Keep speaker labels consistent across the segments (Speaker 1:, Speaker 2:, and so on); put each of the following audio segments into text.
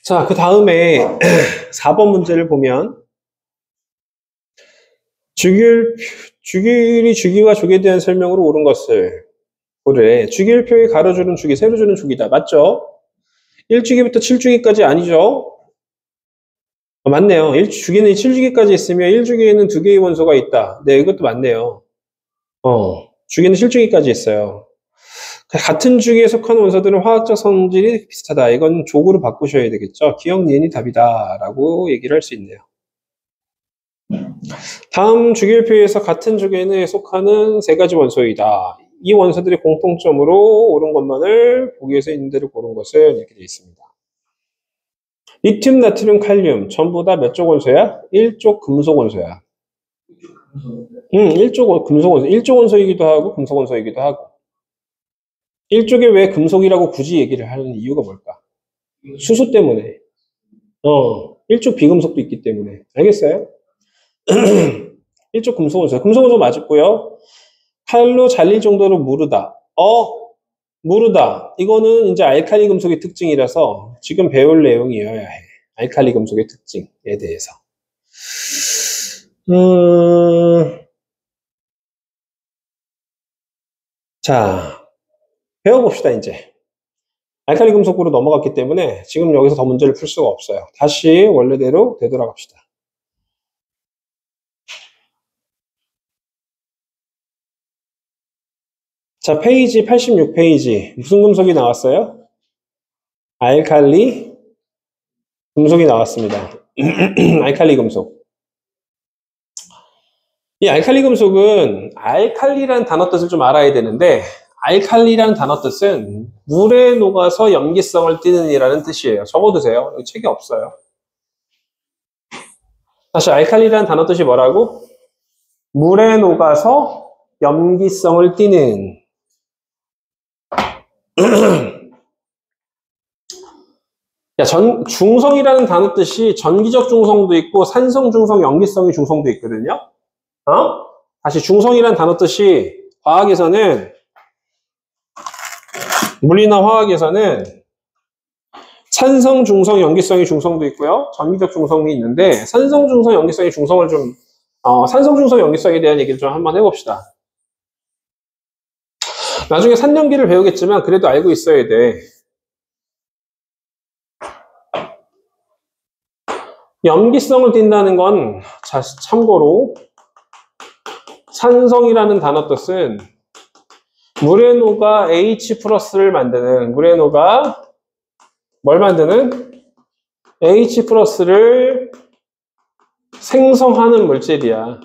Speaker 1: 자, 그 다음에 4번 문제를 보면 주기율이 주기와 족에 대한 설명으로 옳은 것을 고르래. 주기율표에 가로줄은 주기, 세로줄은 주기다. 맞죠? 1주기부터 7주기까지 아니죠? 맞네요. 주기는 7주기까지 있으면 1주기에는 2개의 원소가 있다. 네, 이것도 맞네요. 주기는 7주기까지 있어요. 같은 주기에 속한 원소들은 화학적 성질이 비슷하다. 이건 족으로 바꾸셔야 되겠죠. 기억, 니은이 답이다. 라고 얘기를 할 수 있네요. 다음 주기율표에서 같은 주기에 속하는 3가지 원소이다. 이 원소들의 공통점으로 옳은 것만을 보기 위해서 있는 대로 고른 것은 이렇게 되어 있습니다. 리튬, 나트륨, 칼륨 전부 다 몇 쪽 원소야? 1쪽 금속 원소야. 1쪽 금속 원소. 1쪽 원소이기도 하고 금속 원소이기도 하고. 1쪽에 왜 금속이라고 굳이 얘기를 하는 이유가 뭘까? 수소 때문에. 1쪽 비금속도 있기 때문에. 알겠어요? 1쪽 금속 원소. 금속 원소 맞았고요. 칼로 잘릴 정도로 무르다. 무르다. 이거는 이제 알칼리 금속의 특징이라서 지금 배울 내용이어야 해. 알칼리 금속의 특징에 대해서. 자, 배워봅시다, 이제. 알칼리 금속으로 넘어갔기 때문에 지금 여기서 더 문제를 풀 수가 없어요. 다시 원래대로 되돌아갑시다. 자, 페이지 86페이지. 무슨 금속이 나왔어요? 알칼리 금속이 나왔습니다. 알칼리 금속. 이 알칼리 금속은 알칼리라는 단어 뜻을 좀 알아야 되는데, 알칼리라는 단어 뜻은 물에 녹아서 염기성을 띠는 이라는 뜻이에요. 적어두세요. 여기 책이 없어요. 다시 알칼리라는 단어 뜻이 뭐라고? 물에 녹아서 염기성을 띠는. 중성이라는 단어 뜻이 전기적 중성도 있고 산성 중성, 염기성의 중성도 있거든요. 다시 중성이라는 단어 뜻이 화학에서는, 물리나 화학에서는 산성 중성, 염기성의 중성도 있고요. 전기적 중성이 있는데, 산성 중성, 염기성의 중성을 좀, 산성 중성, 염기성에 대한 얘기를 좀 한번 해봅시다. 나중에 산염기를 배우겠지만 그래도 알고 있어야 돼. 염기성을 띈다는 건, 자, 참고로 산성이라는 단어 뜻은 물에 녹아 H 플러스를 만드는, 물에 녹아 뭘 만드는? H 플러스를 생성하는 물질이야.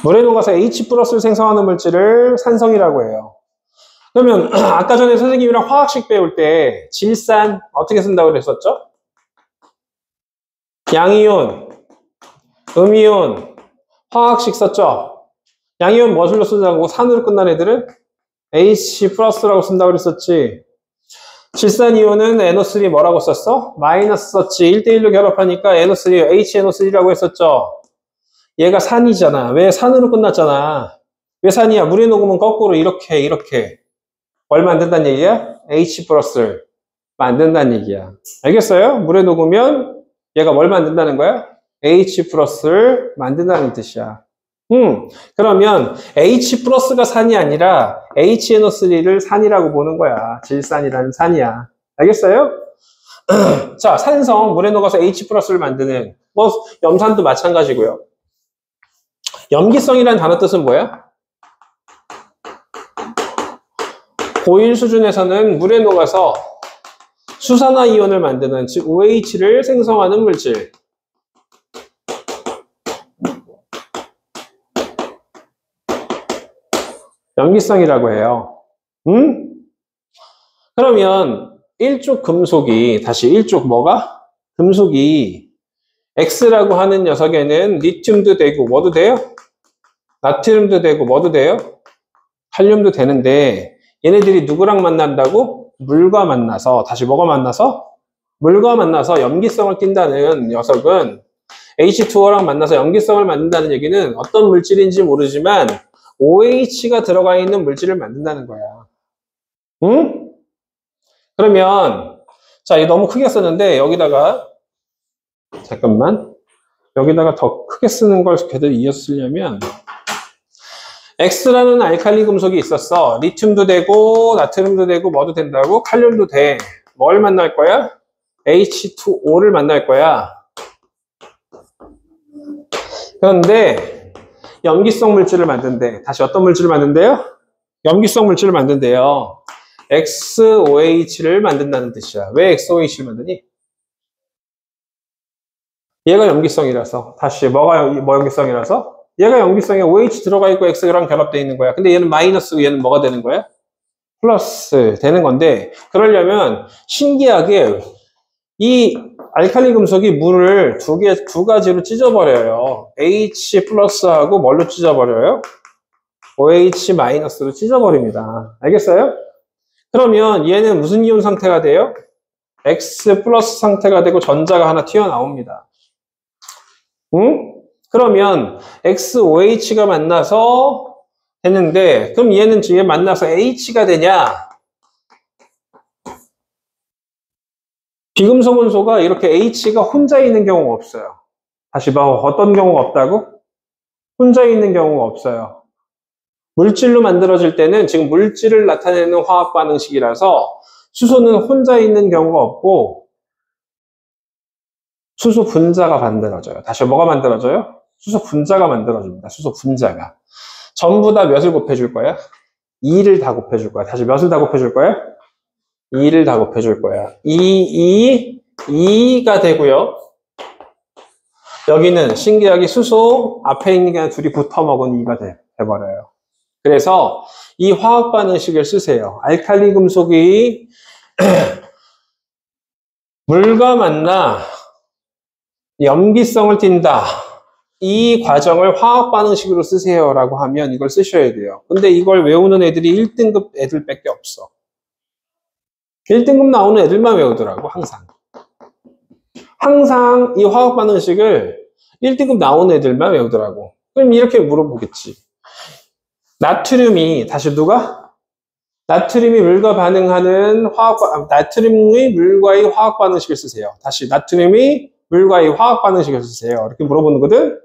Speaker 1: 물에 녹아서 H 플러스를 생성하는 물질을 산성이라고 해요. 그러면 아까 전에 선생님이랑 화학식 배울 때 질산 어떻게 쓴다고 그랬었죠? 양이온, 음이온, 화학식 썼죠? 양이온 무엇으로 쓰자고? 산으로 끝난 애들은 H 플러스라고 쓴다고 그랬었지. 질산이온은 NO3 뭐라고 썼어? 마이너스 썼지. 1대1로 결합하니까 NO3, HNO3라고 했었죠. 얘가 산이잖아. 왜? 산으로 끝났잖아. 왜 산이야? 물에 녹으면 거꾸로 이렇게 뭘 만든다는 얘기야? H 플러스를 만든다는 얘기야. 알겠어요? 물에 녹으면 얘가 뭘 만든다는 거야? H 플러스를 만든다는 뜻이야. 그러면 H 플러스가 산이 아니라 HNO3를 산이라고 보는 거야. 질산이라는 산이야. 알겠어요? 자, 산성, 물에 녹아서 H 플러스를 만드는, 염산도 마찬가지고요. 염기성이라는 단어 뜻은 뭐야? 고일 수준에서는 물에 녹아서 수산화이온을 만드는, 즉 OH를 생성하는 물질. 염기성이라고 해요. 그러면 1쪽 금속이, 다시 1쪽 뭐가? 금속이 X라고 하는 녀석에는 리튬도 되고 뭐도 돼요? 나트륨도 되고 뭐도 돼요? 칼륨도 되는데, 얘네들이 누구랑 만난다고? 물과 만나서, 다시 뭐가 만나서? 물과 만나서 염기성을 띈다는 녀석은 H2O랑 만나서 염기성을 만든다는 얘기는 어떤 물질인지 모르지만 OH가 들어가 있는 물질을 만든다는 거야. 응? 그러면 자, 이거 너무 크게 썼는데 여기다가 잠깐만 여기다가 더 크게 쓰는 걸 그대로 이어서 쓰려면 X라는 알칼리 금속이 있었어. 리튬도 되고 나트륨도 되고 뭐도 된다고? 칼륨도 돼. 뭘 만날 거야? H2O를 만날 거야. 그런데 염기성 물질을 만든대. 다시 어떤 물질을 만든대요? 염기성 물질을 만든대요. XOH를 만든다는 뜻이야. 왜 XOH를 만드니? 얘가 염기성이라서. 다시 뭐 염기성이라서? 얘가 염기성에 OH 들어가 있고 X랑 결합되어 있는 거야. 근데 얘는 마이너스고 얘는 뭐가 되는 거야? 플러스 되는 건데, 그러려면 신기하게 이 알칼리 금속이 물을 두 가지로 찢어버려요. H 플러스하고 뭘로 찢어버려요? OH 마이너스로 찢어버립니다. 알겠어요? 그러면 얘는 무슨 이온 상태가 돼요? X 플러스 상태가 되고 전자가 하나 튀어나옵니다. 응? 그러면 XOH가 만나서 됐는데, 그럼 얘는 지금 만나서 H가 되냐? 비금속 원소가 이렇게 H가 혼자 있는 경우가 없어요. 다시 봐, 어떤 경우가 없다고? 혼자 있는 경우가 없어요. 물질로 만들어질 때는 지금 물질을 나타내는 화학 반응식이라서 수소는 혼자 있는 경우가 없고 수소 분자가 만들어져요. 다시 뭐가 만들어져요? 수소 분자가 만들어집니다. 수소 분자가. 전부 다 몇을 곱해줄 거야? 2를 다 곱해줄 거야. 다시 몇을 다 곱해줄 거야? 2를 다 곱해줄 거야. 2가 되고요. 여기는 신기하게 수소 앞에 있는 게 둘이 붙어 먹은 2가 돼버려요. 그래서 이 화학 반응식을 쓰세요. 알칼리 금속이 물과 만나 염기성을 띈다. 이 과정을 화학 반응식으로 쓰세요라고 하면 이걸 쓰셔야 돼요. 근데 이걸 외우는 애들이 1등급 애들밖에 없어. 1등급 나오는 애들만 외우더라고, 항상. 항상 이 화학 반응식을 1등급 나오는 애들만 외우더라고. 그럼 이렇게 물어보겠지. 나트륨이, 다시 누가? 나트륨이 물과 반응하는 나트륨이 물과의 화학 반응식을 쓰세요. 다시, 나트륨이 물과의 화학 반응식을 쓰세요. 이렇게 물어보는 거든?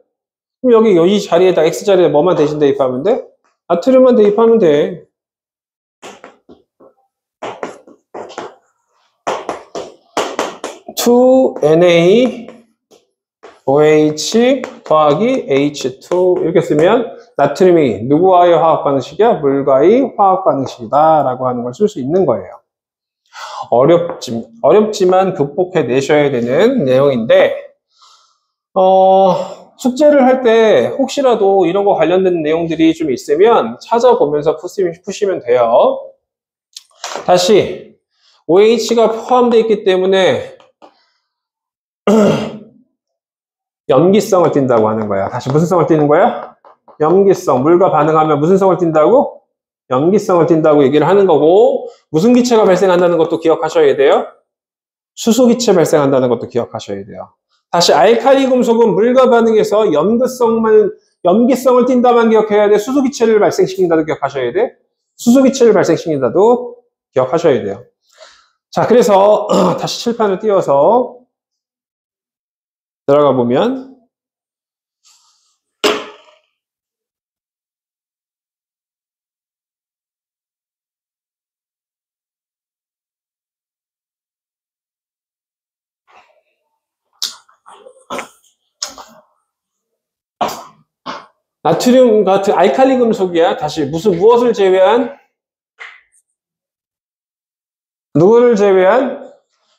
Speaker 1: 그럼 여기 자리에다, X 자리에 뭐만 대신 대입하면 돼? 나트륨만 대입하면 돼. NaOH 더하기 H2 이렇게 쓰면 나트륨이 누구와의 화학 반응식이야? 물과의 화학 반응식이다 라고 하는 걸 쓸 수 있는 거예요. 어렵지만 극복해 내셔야 되는 내용인데 숙제를 할 때 혹시라도 이런 거 관련된 내용들이 좀 있으면 찾아보면서 푸시면 돼요. 다시 OH가 포함되어 있기 때문에 염기성을 띈다고 하는 거야. 다시 무슨 성을 띠는 거야? 염기성. 물과 반응하면 무슨 성을 띈다고? 염기성을 띈다고 얘기를 하는 거고, 무슨 기체가 발생한다는 것도 기억하셔야 돼요. 수소 기체 발생한다는 것도 기억하셔야 돼요. 다시 알칼리 금속은 물과 반응해서 염기성을 띈다만 기억해야 돼. 수소 기체를 발생시킨다도 기억하셔야 돼. 수소 기체를 발생시킨다도 기억하셔야 돼요. 자, 그래서 다시 칠판을 띄워서 들어가 보면 나트륨 같은 알칼리 금속이야. 다시 무엇을 제외한? 누구를 제외한?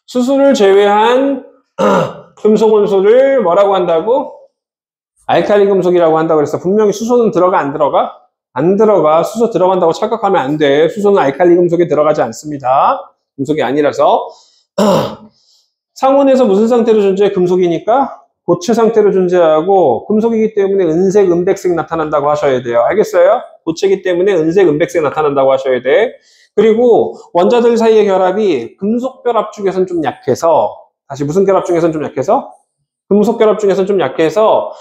Speaker 1: 수소를 제외한 금속 원소를 뭐라고 한다고? 알칼리 금속이라고 한다고 그랬어. 분명히 수소는 들어가 안 들어가? 안 들어가. 수소 들어간다고 착각하면 안 돼. 수소는 알칼리 금속에 들어가지 않습니다. 금속이 아니라서. 상온에서 무슨 상태로 존재해? 금속이니까 고체 상태로 존재하고 금속이기 때문에 은색, 은백색 나타난다고 하셔야 돼요. 알겠어요? 고체이기 때문에 은색, 은백색 나타난다고 하셔야 돼. 그리고 원자들 사이의 결합이 금속 결합 중에서는 좀 약해서, 다시 무슨 결합 중에서는 좀 약해서? 금속 결합 중에서는 좀 약해서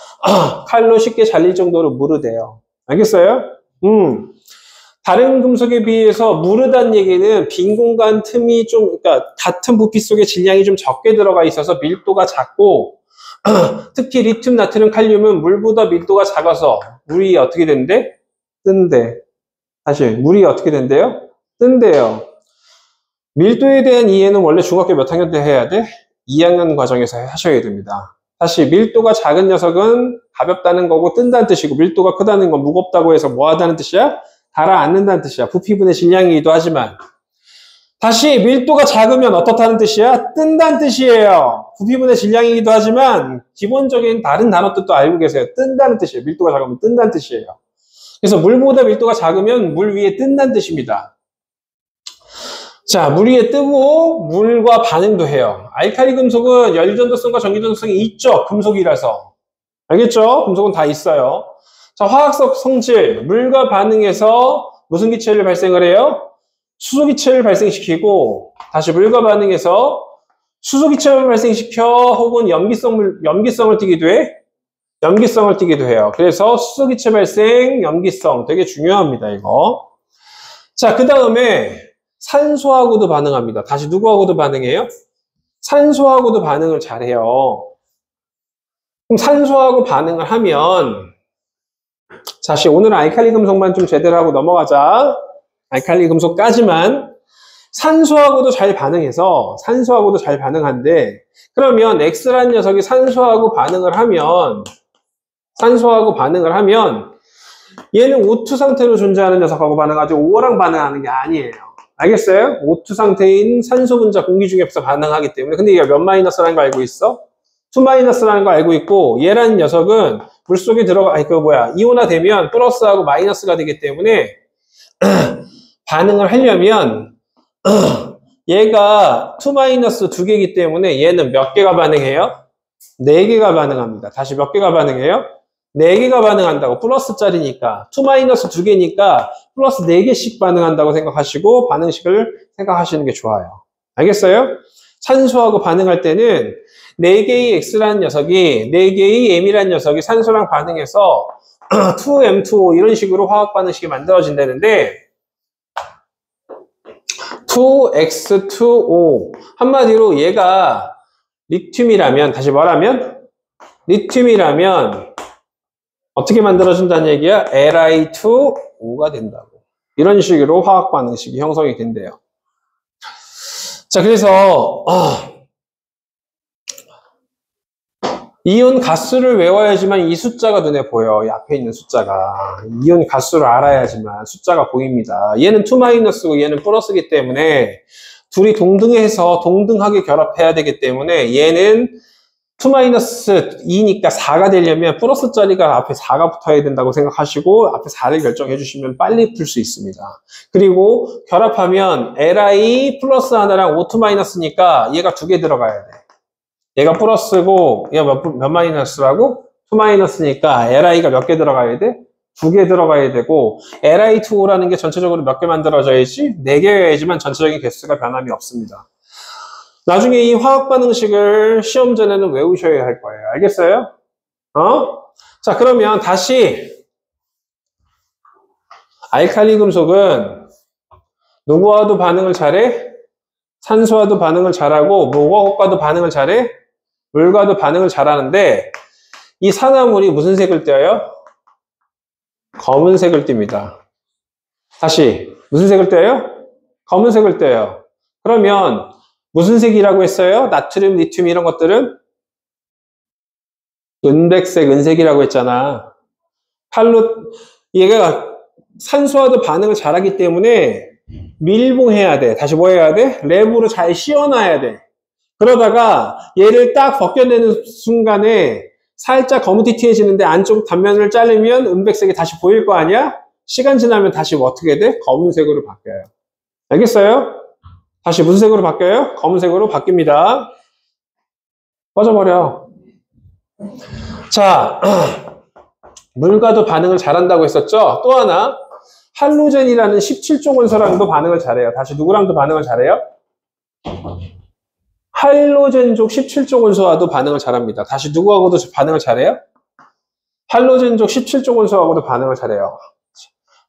Speaker 1: 칼로 쉽게 잘릴 정도로 무르돼요. 알겠어요? 다른 금속에 비해서 무르다는 얘기는 빈 공간 틈이 좀, 그러니까 같은 부피 속에 질량이 좀 적게 들어가 있어서 밀도가 작고, 특히 리튬, 나트륨, 칼륨은 물보다 밀도가 작아서 물이 어떻게 된대? 뜬대. 다시, 물이 어떻게 된대요? 뜬대요. 밀도에 대한 이해는 원래 중학교 몇 학년 때 해야 돼? 2학년 과정에서 하셔야 됩니다. 다시, 밀도가 작은 녀석은 가볍다는 거고 뜬다는 뜻이고, 밀도가 크다는 건 무겁다고 해서 뭐 하다는 뜻이야? 가라앉는다는 뜻이야. 부피분의 질량이기도 하지만. 다시, 밀도가 작으면 어떻다는 뜻이야? 뜬다는 뜻이에요. 부피분의 질량이기도 하지만 기본적인 다른 단어 뜻도 알고 계세요. 뜬다는 뜻이에요. 밀도가 작으면 뜬다는 뜻이에요. 그래서 물보다 밀도가 작으면 물 위에 뜬다는 뜻입니다. 자, 물 위에 뜨고 물과 반응도 해요. 알칼리 금속은 열전도성과 전기전도성이 있죠. 금속이라서. 알겠죠? 금속은 다 있어요. 자, 화학적 성질, 물과 반응해서 무슨 기체를 발생을 해요? 수소기체를 발생시키고, 다시 물과 반응해서 수소기체를 발생시켜 혹은 염기성을 띠기도 해? 염기성을 띠기도 해요. 그래서 수소기체 발생, 염기성 되게 중요합니다, 이거. 자, 그 다음에 산소하고도 반응합니다. 다시 누구하고도 반응해요? 산소하고도 반응을 잘해요. 그럼 산소하고 반응을 하면, 다시 오늘은 알칼리 금속만 좀 제대로 하고 넘어가자. 알칼리 금속까지만. 산소하고도 잘 반응해서 산소하고도 잘 반응한데, 그러면 X라는 녀석이 산소하고 반응을 하면 얘는 O2 상태로 존재하는 녀석하고 반응하지 O랑 반응하는 게 아니에요. 알겠어요? O2 상태인 산소 분자 공기 중에서 반응하기 때문에. 근데 얘가 몇 마이너스라는 거 알고 있어? 2 마이너스라는 거 알고 있고, 얘라는 녀석은 물속에 이온화되면 플러스하고 마이너스가 되기 때문에 반응을 하려면 얘가 2 마이너스 2개이기 때문에 얘는 몇 개가 반응해요? 4개가 반응합니다. 다시 몇 개가 반응해요? 4개가 반응한다고. 플러스짜리니까 2 마이너스 2개니까 플러스 4개씩 반응한다고 생각하시고 반응식을 생각하시는 게 좋아요. 알겠어요? 산소하고 반응할 때는 4개의 X라는 녀석이 4개의 M이라는 녀석이 산소랑 반응해서 2M2O 이런 식으로 화학 반응식이 만들어진다는데 2X2O 한마디로 얘가 리튬이라면 다시 말하면 리튬이라면 어떻게 만들어진다는 얘기야? Li2O가 된다고. 이런 식으로 화학 반응식이 형성이 된대요. 자, 그래서 이온 가수를 외워야지만 이 숫자가 눈에 보여. 이 앞에 있는 숫자가. 이온 가수를 알아야지만 숫자가 보입니다. 얘는 2-고 얘는 플러스이기 때문에 둘이 동등하게 결합해야 되기 때문에 얘는 2-2니까 4가 되려면 플러스 자리가 앞에 4가 붙어야 된다고 생각하시고 앞에 4를 결정해 주시면 빨리 풀 수 있습니다. 그리고 결합하면 Li 플러스 하나랑 O2-니까 얘가 2개 들어가야 돼. 얘가 플러스고 얘가 몇 마이너스라고? 2-니까 Li가 몇 개 들어가야 돼? 2개 들어가야 되고 Li2O라는 게 전체적으로 몇 개 만들어져야지? 4개여야지만 전체적인 개수가 변함이 없습니다. 나중에 이 화학 반응식을 시험 전에는 외우셔야 할 거예요. 알겠어요? 자, 그러면 다시 알칼리 금속은 누구와도 반응을 잘해? 산소와도 반응을 잘하고 무엇과도 반응을 잘해? 물과도 반응을 잘하는데 이 산화물이 무슨 색을 띠어요? 검은색을 띱니다. 다시 무슨 색을 띠어요? 검은색을 띠어요. 그러면 무슨 색이라고 했어요? 나트륨, 리튬 이런 것들은? 은백색, 은색이라고 했잖아. 얘가 산소와도 반응을 잘하기 때문에 밀봉해야 돼. 다시 뭐 해야 돼? 랩으로 잘 씌워놔야 돼. 그러다가 얘를 딱 벗겨내는 순간에 살짝 거무튀튀해지는데 안쪽 단면을 자르면 은백색이 다시 보일 거 아니야? 시간 지나면 다시 어떻게 돼? 검은색으로 바뀌어요. 알겠어요? 다시 무슨 색으로 바뀌어요? 검은색으로 바뀝니다. 꺼져버려. 자, 물과도 반응을 잘한다고 했었죠? 또 하나, 할로젠이라는 17종 원소랑도 반응을 잘해요. 다시 누구랑도 반응을 잘해요? 할로젠족 17종 원소와도 반응을 잘합니다. 다시 누구하고도 반응을 잘해요? 할로젠족 17종 원소하고도 반응을 잘해요.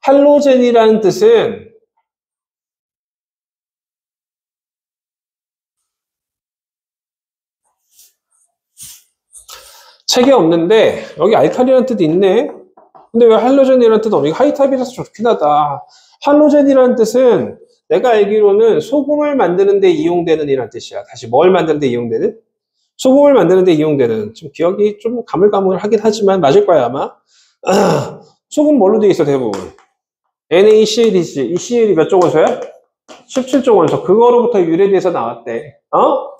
Speaker 1: 할로젠이라는 뜻은 책에 없는데 여기 알칼리라는 뜻이 있네. 근데 왜 할로젠이라는 뜻은 없니? 하이탑이라서 좋긴 하다. 할로젠이라는 뜻은 내가 알기로는 소금을 만드는 데 이용되는 이란 뜻이야. 다시 뭘 만드는 데 이용되는? 소금을 만드는 데 이용되는. 좀 기억이 좀 가물가물하긴 하지만 맞을 거야 아마. 소금 뭘로 돼 있어 대부분? NaCl이지. 이 Cl이 몇 종 원소야? 17종 원소. 그거로부터 유래돼서 나왔대.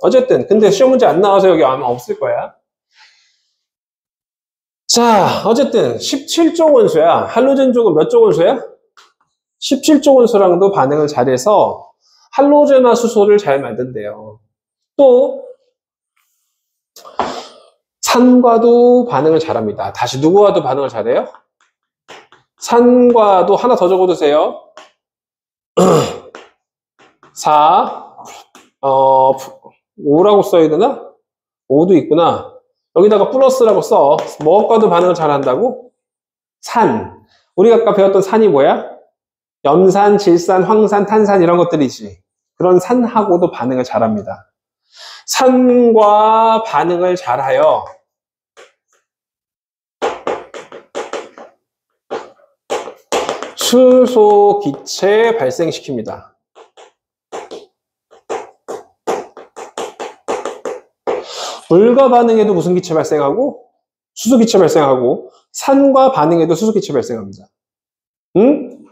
Speaker 1: 어쨌든 근데 시험 문제 안 나와서 여기 아마 없을 거야. 자, 어쨌든 17종 원소야. 할로젠 쪽은 몇 종 원소야? 17종 원소랑도 반응을 잘해서 할로젠화 수소를 잘 만든대요. 또 산과도 반응을 잘합니다. 다시 누구와도 반응을 잘해요? 산과도 하나 더 적어두세요. 4, 5라고 써야 되나? 5도 있구나. 여기다가 플러스라고 써. 무엇과도 반응을 잘한다고? 산. 우리가 아까 배웠던 산이 뭐야? 염산, 질산, 황산, 탄산 이런 것들이지. 그런 산하고도 반응을 잘합니다. 산과 반응을 잘하여 수소 기체 발생시킵니다. 물과 반응에도 무슨 기체 발생하고? 수소 기체 발생하고, 산과 반응에도 수소 기체 발생합니다. 응?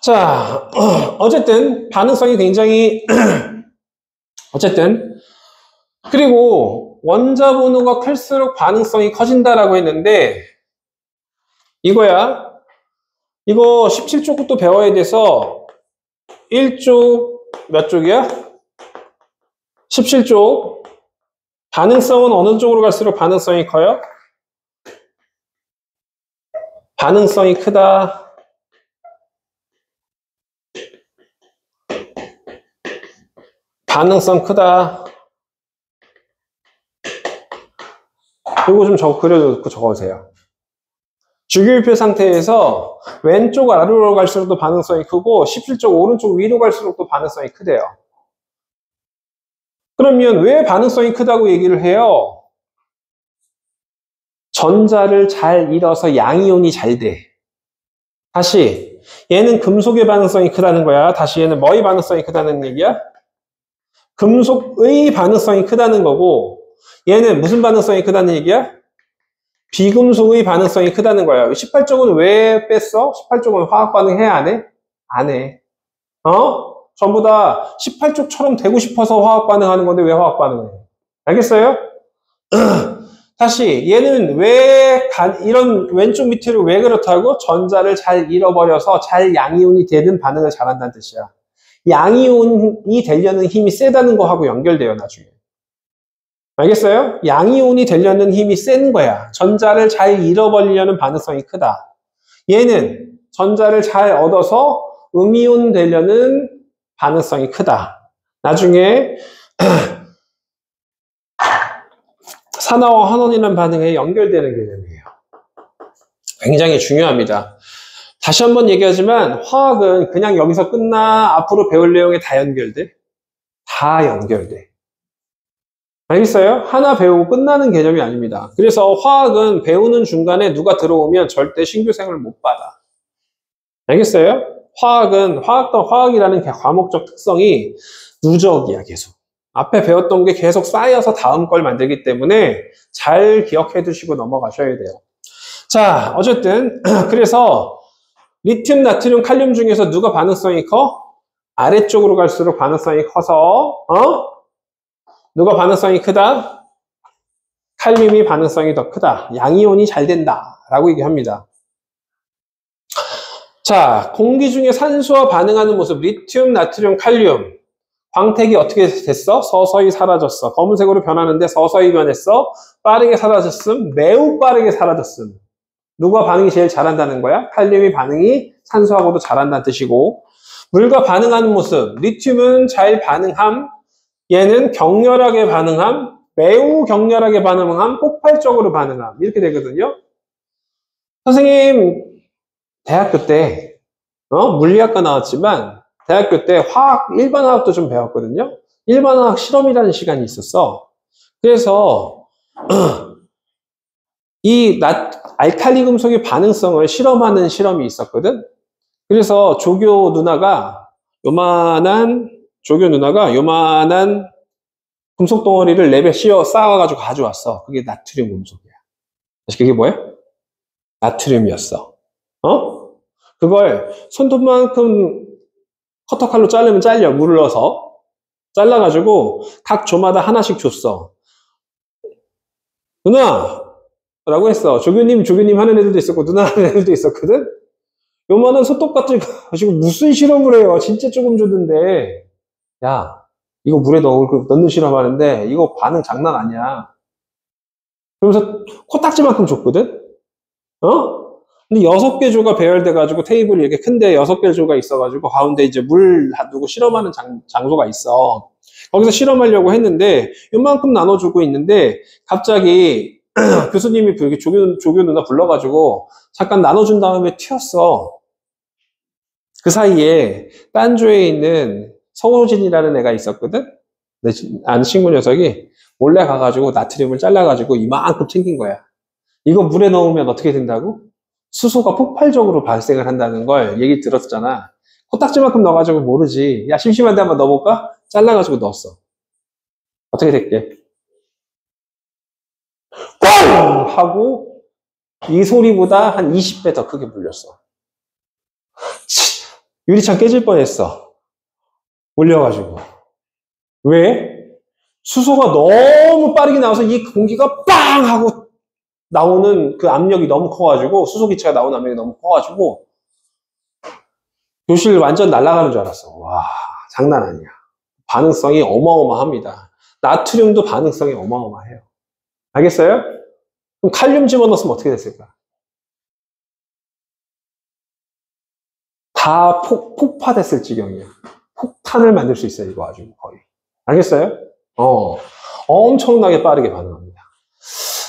Speaker 1: 자, 어쨌든 반응성이 굉장히 어쨌든 그리고 원자 번호가 클수록 반응성이 커진다라고 했는데 이거야. 이거 17쪽부터 배워야 돼서 1쪽 몇 쪽이야? 17쪽. 반응성은 어느 쪽으로 갈수록 반응성이 커요? 반응성이 크다. 반응성 크다. 이거 좀 그려놓고 적어주세요. 주기율표 상태에서 왼쪽 아래로 갈수록 또 반응성이 크고 17쪽 오른쪽 위로 갈수록 또 반응성이 크대요. 그러면 왜 반응성이 크다고 얘기를 해요? 전자를 잘 잃어서 양이온이 잘 돼. 다시 얘는 금속의 반응성이 크다는 거야. 다시 얘는 뭐의 반응성이 크다는 얘기야? 금속의 반응성이 크다는 거고 얘는 무슨 반응성이 크다는 얘기야? 비금속의 반응성이 크다는 거야. 18쪽은 왜 뺐어? 18쪽은 화학 반응 해? 안 해? 안 해. 전부 다 18쪽처럼 되고 싶어서 화학 반응하는 건데 왜 화학 반응해? 알겠어요? 다시 얘는 왜 이런 왼쪽 밑으로 왜 그렇다고? 전자를 잘 잃어버려서 잘 양이온이 되는 반응을 잘한다는 뜻이야. 양이온이 되려는 힘이 세다는 거하고 연결돼요 나중에. 알겠어요? 양이온이 되려는 힘이 센 거야. 전자를 잘 잃어버리려는 반응성이 크다. 얘는 전자를 잘 얻어서 음이온 되려는 반응성이 크다. 나중에 산화와 환원이라는 반응에 연결되는 개념이에요. 굉장히 중요합니다. 다시 한번 얘기하지만 화학은 그냥 여기서 끝나 앞으로 배울 내용에 다 연결돼. 다 연결돼. 알겠어요? 하나 배우고 끝나는 개념이 아닙니다. 그래서 화학은 배우는 중간에 누가 들어오면 절대 신규생을 못 받아. 알겠어요? 화학은 화학이라는 과목적 특성이 누적이야 계속. 앞에 배웠던 게 계속 쌓여서 다음 걸 만들기 때문에 잘 기억해 두시고 넘어가셔야 돼요. 자, 어쨌든 그래서 리튬, 나트륨, 칼륨 중에서 누가 반응성이 커? 아래쪽으로 갈수록 반응성이 커서 누가 반응성이 크다? 칼륨이 반응성이 더 크다. 양이온이 잘 된다 라고 얘기합니다. 자, 공기 중에 산소와 반응하는 모습 리튬, 나트륨, 칼륨 광택이 어떻게 됐어? 서서히 사라졌어. 검은색으로 변하는데 서서히 변했어. 빠르게 사라졌음. 매우 빠르게 사라졌음. 누가 반응이 제일 잘한다는 거야? 칼륨이 반응이 산소하고도 잘한다는 뜻이고 물과 반응하는 모습 리튬은 잘 반응함. 얘는 격렬하게 반응함. 매우 격렬하게 반응함. 폭발적으로 반응함. 이렇게 되거든요. 선생님 대학교 때 물리학과 나왔지만 대학교 때 일반 화학도 좀 배웠거든요. 일반 화학 실험이라는 시간이 있었어. 그래서 이 알칼리 금속의 반응성을 실험하는 실험이 있었거든. 그래서 조교 누나가 요만한 금속 덩어리를 랩에 쌓아가지고 가져왔어. 그게 나트륨 금속이야. 그게 뭐야? 나트륨이었어. 그걸 손톱만큼 커터칼로 자르면 잘려. 물을 넣어서 잘라가지고 각 조마다 하나씩 줬어. 누나! 라고 했어. 조교님 하는 애들도 있었고 누나 하는 애들도 있었거든. 요만한 소톱 같은 거 가지고 무슨 실험을 해요. 진짜 조금 줬는데. 야, 이거 물에 넣는 실험하는데 이거 반응 장난 아니야. 그러면서 코딱지만큼 줬거든. 근데 6개 조가 배열돼가지고 테이블이 이렇게 큰데 6개 조가 있어가지고 가운데 이제 물 두고 실험하는 장소가 있어. 거기서 실험하려고 했는데 요만큼 나눠주고 있는데 갑자기 교수님이 조교 누나 불러가지고 잠깐 나눠준 다음에 튀었어. 그 사이에 딴 조에 있는 서호진이라는 애가 있었거든. 아는 친구 녀석이 몰래 가가지고 나트륨을 잘라가지고 이만큼 챙긴 거야. 이거 물에 넣으면 어떻게 된다고? 수소가 폭발적으로 발생을 한다는 걸 얘기 들었잖아. 코딱지만큼 넣어가지고 모르지. 야, 심심한데 한번 넣어볼까? 잘라가지고 넣었어. 어떻게 됐게? 꽝! 하고 이 소리보다 한 20배 더 크게 불렸어. 유리창 깨질 뻔했어. 올려가지고. 왜? 수소가 너무 빠르게 나와서 이 공기가 빵! 하고 나오는 그 압력이 너무 커가지고 수소 기체가 나오는 압력이 너무 커가지고 교실 완전 날아가는 줄 알았어. 와, 장난 아니야. 반응성이 어마어마합니다. 나트륨도 반응성이 어마어마해요. 알겠어요? 그럼 칼륨 집어넣었으면 어떻게 됐을까? 다 폭파됐을 지경이야. 폭탄을 만들 수 있어요, 이거 아주 거의. 알겠어요? 엄청나게 빠르게 반응합니다.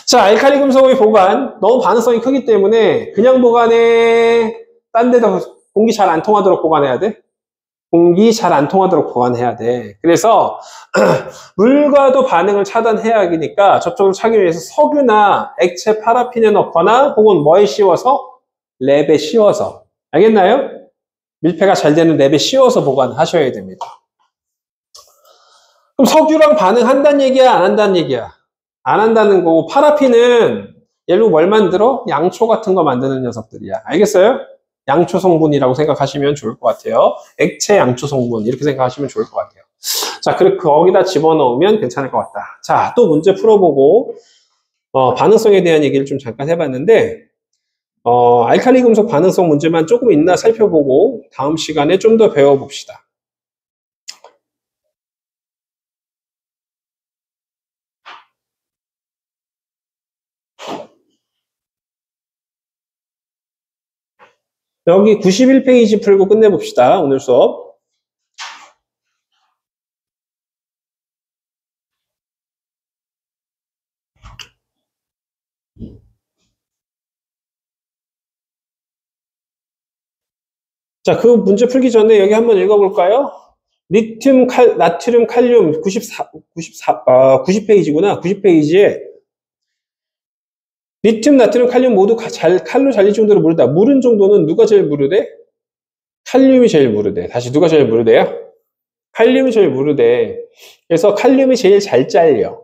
Speaker 1: 자, 알칼리 금속의 보관. 너무 반응성이 크기 때문에 그냥 보관해. 딴 데다 공기 잘 안 통하도록 보관해야 돼. 공기 잘 안 통하도록 보관해야 돼. 그래서 물과도 반응을 차단해야 하니까 접촉을 차기 위해서 석유나 액체 파라핀에 넣거나 혹은 뭐에 씌워서? 랩에 씌워서. 알겠나요? 밀폐가 잘 되는 랩에 씌워서 보관하셔야 됩니다. 그럼 석유랑 반응한다는 얘기야? 안 한다는 얘기야? 안 한다는 거고, 파라핀은 얘로 뭘 만들어? 양초 같은 거 만드는 녀석들이야. 알겠어요? 양초 성분이라고 생각하시면 좋을 것 같아요. 액체 양초 성분 이렇게 생각하시면 좋을 것 같아요. 자, 그리고 거기다 집어넣으면 괜찮을 것 같다. 자, 또 문제 풀어보고 반응성에 대한 얘기를 좀 잠깐 해봤는데 알칼리 금속 반응성 문제만 조금 있나 살펴보고 다음 시간에 좀 더 배워봅시다. 여기 91페이지 풀고 끝내봅시다. 오늘 수업. 자, 그 문제 풀기 전에 여기 한번 읽어볼까요? 나트륨, 칼륨 90페이지구나. 90페이지에 리튬, 나트륨, 칼륨 모두 칼로 잘릴 정도로 무르다. 무른 정도는 누가 제일 무르대? 칼륨이 제일 무르대. 다시 누가 제일 무르대요? 칼륨이 제일 무르대. 그래서 칼륨이 제일 잘 잘려.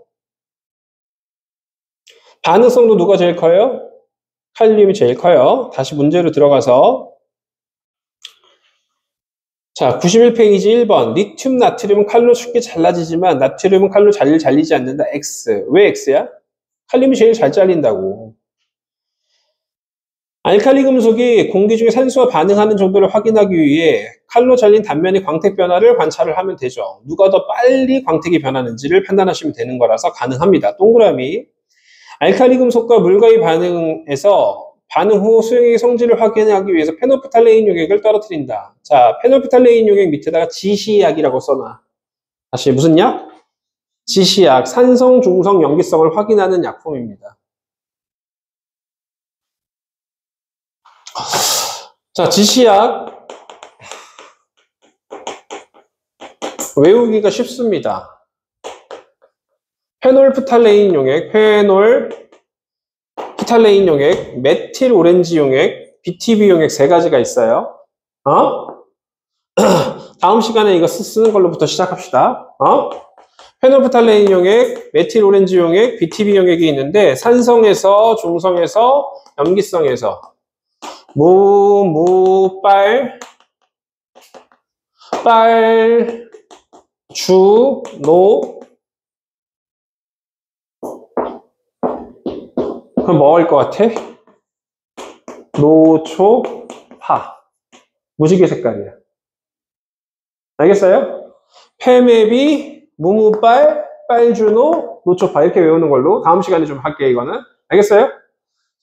Speaker 1: 반응성도 누가 제일 커요? 칼륨이 제일 커요. 다시 문제로 들어가서 자, 91페이지 1번. 리튬, 나트륨은 칼로 쉽게 잘라지지만 나트륨은 칼로 잘 잘리지 않는다. X. 왜 X야? 칼륨이 제일 잘 잘린다고. 알칼리 금속이 공기 중에 산소와 반응하는 정도를 확인하기 위해 칼로 잘린 단면의 광택 변화를 관찰을 하면 되죠. 누가 더 빨리 광택이 변하는지를 판단하시면 되는 거라서 가능합니다. 동그라미. 알칼리 금속과 물과의 반응에서 반응 후 수용액의 성질을 확인하기 위해서 페노프탈레인 용액을 떨어뜨린다. 자, 페노프탈레인 용액 밑에다가 지시약이라고 써놔. 다시 무슨 약? 지시약, 산성, 중성, 염기성을 확인하는 약품입니다. 자, 지시약 외우기가 쉽습니다. 페놀프탈레인 용액, 페놀프탈레인 용액, 메틸 오렌지 용액, BTB 용액 세 가지가 있어요. 다음 시간에 이거 쓰는 걸로부터 시작합시다. 페놀프탈레인 용액, 메틸 오렌지 용액, BTB 용액이 있는데 산성에서, 중성에서, 염기성에서 빨, 주, 노. 그럼 뭐 할 것 같아? 노초, 파. 무지개 색깔이야. 알겠어요? 페메비, 무무빨, 빨주노, 노초파. 이렇게 외우는 걸로 다음 시간에 좀 할게요, 이거는. 알겠어요?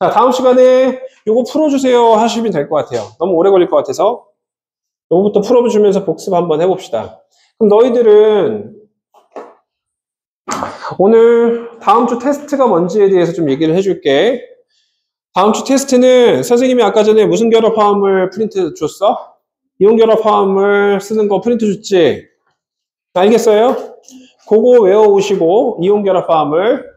Speaker 1: 자, 다음 시간에 요거 풀어주세요 하시면 될 것 같아요. 너무 오래 걸릴 것 같아서. 요거부터 풀어주면서 복습 한번 해봅시다. 그럼 너희들은 오늘 다음 주 테스트가 뭔지에 대해서 좀 얘기를 해줄게. 다음 주 테스트는 선생님이 아까 전에 무슨 결합화합을 프린트 줬어? 이온 결합화합을 쓰는 거 프린트 줬지? 알겠어요? 그거 외워오시고 이온 결합화합을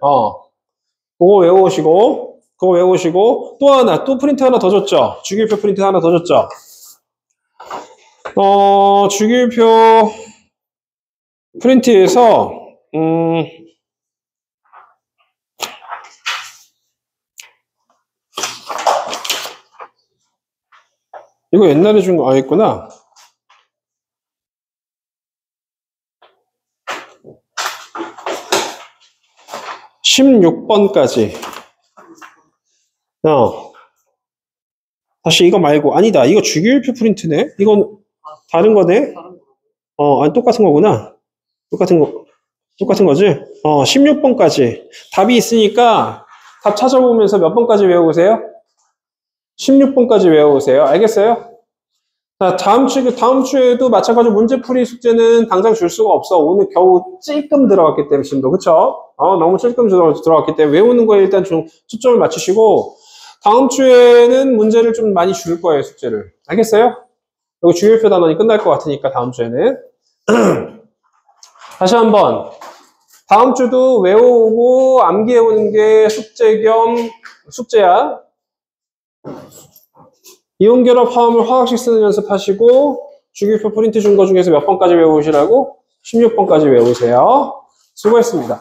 Speaker 1: 그거 외우시고 또 하나 또 프린트 하나 더 줬죠? 주기율표 프린트 하나 더 줬죠? 주기율표 프린트에서 이거 옛날에 준 거 아니구나. (16번까지) 다시 이거 말고 아니다. 이거 주기율표 프린트네. 이건 다른 거네. 아니 똑같은 거구나. 똑같은 거지? 16번까지 답이 있으니까 답 찾아보면서 몇 번까지 외워보세요? 16번까지 외워보세요. 알겠어요? 자, 다음 주에도 마찬가지로 문제풀이 숙제는 당장 줄 수가 없어. 오늘 겨우 찔끔 들어갔기 때문에 지금도. 그쵸? 너무 찔끔 들어갔기 때문에 외우는 거에 일단 좀 초점을 맞추시고 다음 주에는 문제를 좀 많이 줄 거예요, 숙제를. 알겠어요? 여기 주요표 단원이 끝날 것 같으니까 다음 주에는. 다시 한번 다음 주도 외워오고 암기해오는 게 숙제 겸 숙제야. 이온 결합 화합을 화학식 쓰는 연습하시고 주기표 프린트 준 거 중에서 몇 번까지 외우시라고? 16번까지 외우세요. 수고했습니다.